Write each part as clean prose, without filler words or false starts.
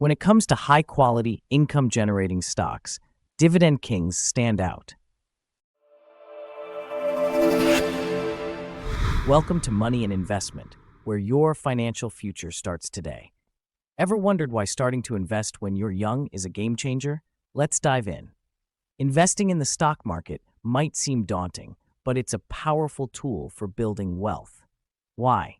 When it comes to high-quality, income-generating stocks, Dividend Kings stand out. Welcome to Money and Investment, where your financial future starts today. Ever wondered why starting to invest when you're young is a game changer? Let's dive in. Investing in the stock market might seem daunting, but it's a powerful tool for building wealth. Why?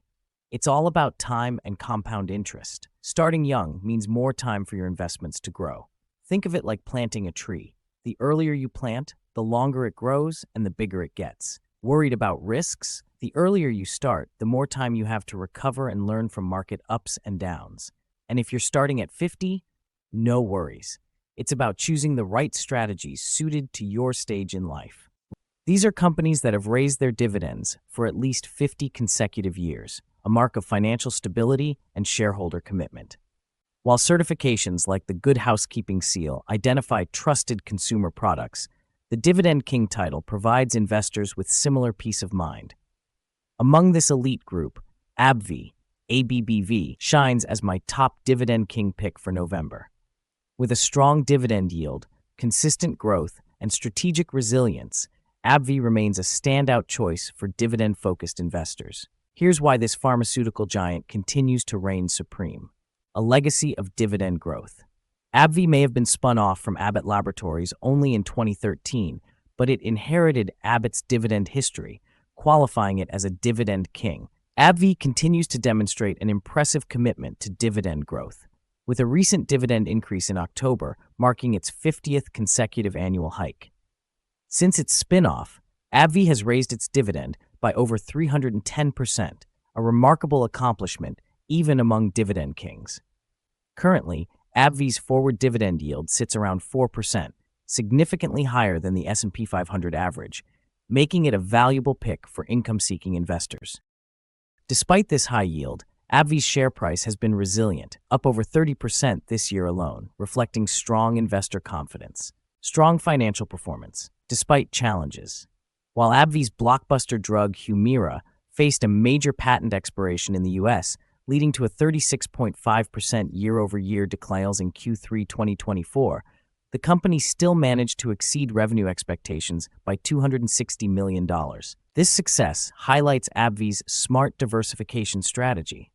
It's all about time and compound interest. Starting young means more time for your investments to grow. Think of it like planting a tree. The earlier you plant, the longer it grows and the bigger it gets. Worried about risks? The earlier you start, the more time you have to recover and learn from market ups and downs. And if you're starting at 50, no worries. It's about choosing the right strategies suited to your stage in life. These are companies that have raised their dividends for at least 50 consecutive years, a mark of financial stability and shareholder commitment. While certifications like the Good Housekeeping Seal identify trusted consumer products, the Dividend King title provides investors with similar peace of mind. Among this elite group, AbbVie, ABBV, shines as my top Dividend King pick for November. With a strong dividend yield, consistent growth, and strategic resilience, AbbVie remains a standout choice for dividend-focused investors. Here's why this pharmaceutical giant continues to reign supreme. A legacy of dividend growth. AbbVie may have been spun off from Abbott Laboratories only in 2013, but it inherited Abbott's dividend history, qualifying it as a Dividend King. AbbVie continues to demonstrate an impressive commitment to dividend growth, with a recent dividend increase in October marking its 50th consecutive annual hike. Since its spin-off, AbbVie has raised its dividend by over 310%, a remarkable accomplishment even among dividend kings. Currently, AbbVie's forward dividend yield sits around 4%, significantly higher than the S&P 500 average, making it a valuable pick for income-seeking investors. Despite this high yield, AbbVie's share price has been resilient, up over 30% this year alone, reflecting strong investor confidence. Strong financial performance, despite challenges. While AbbVie's blockbuster drug Humira faced a major patent expiration in the U.S., leading to a 36.5% year-over-year decline in Q3 2024, the company still managed to exceed revenue expectations by $260 million. This success highlights AbbVie's smart diversification strategy.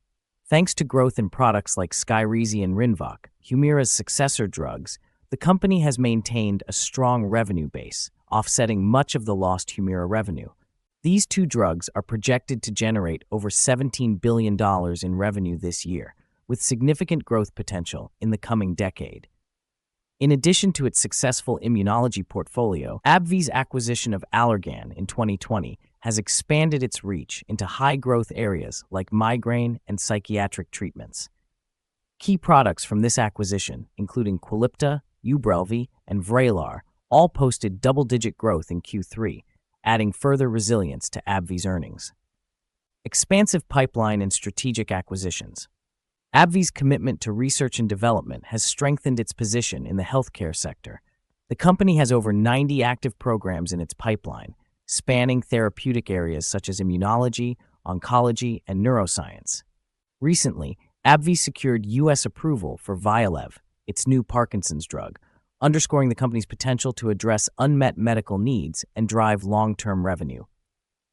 Thanks to growth in products like Skyrizi and Rinvoq, Humira's successor drugs, the company has maintained a strong revenue base, offsetting much of the lost Humira revenue. These two drugs are projected to generate over $17 billion in revenue this year, with significant growth potential in the coming decade. In addition to its successful immunology portfolio, AbbVie's acquisition of Allergan in 2020 has expanded its reach into high-growth areas like migraine and psychiatric treatments. Key products from this acquisition, including Qulipta, Ubrelvy, and Vraylar, all posted double-digit growth in Q3, adding further resilience to AbbVie's earnings. Expansive pipeline and strategic acquisitions. AbbVie's commitment to research and development has strengthened its position in the healthcare sector. The company has over 90 active programs in its pipeline, spanning therapeutic areas such as immunology, oncology, and neuroscience. Recently, AbbVie secured U.S. approval for Vyalev, its new Parkinson's drug, underscoring the company's potential to address unmet medical needs and drive long-term revenue.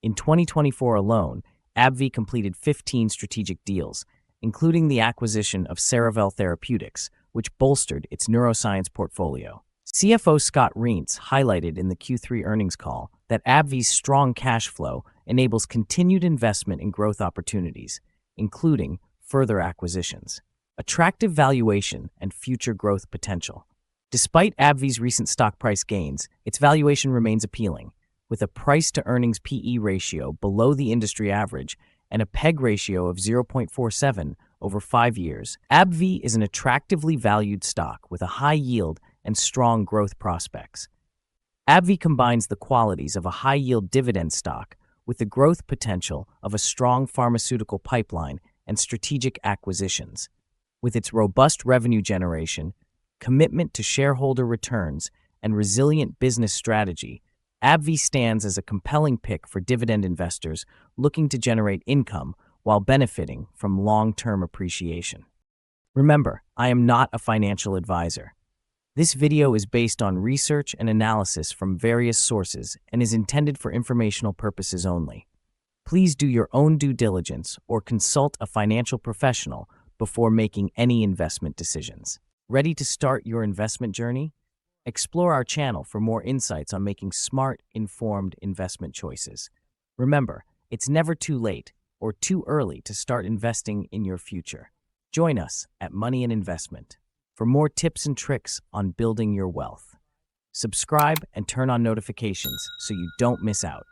In 2024 alone, AbbVie completed 15 strategic deals, including the acquisition of Cerevel Therapeutics, which bolstered its neuroscience portfolio. CFO Scott Reents highlighted in the Q3 earnings call that AbbVie's strong cash flow enables continued investment in growth opportunities, including further acquisitions, attractive valuation, and future growth potential. Despite AbbVie's recent stock price gains, its valuation remains appealing, with a price-to-earnings PE ratio below the industry average and a PEG ratio of 0.47 over 5 years. AbbVie is an attractively valued stock with a high yield and strong growth prospects. AbbVie combines the qualities of a high-yield dividend stock with the growth potential of a strong pharmaceutical pipeline and strategic acquisitions. With its robust revenue generation, commitment to shareholder returns, and resilient business strategy, AbbVie stands as a compelling pick for dividend investors looking to generate income while benefiting from long-term appreciation. Remember, I am not a financial advisor. This video is based on research and analysis from various sources and is intended for informational purposes only. Please do your own due diligence or consult a financial professional before making any investment decisions. Ready to start your investment journey? Explore our channel for more insights on making smart, informed investment choices. Remember, it's never too late or too early to start investing in your future. Join us at Money and Investment for more tips and tricks on building your wealth. Subscribe and turn on notifications so you don't miss out.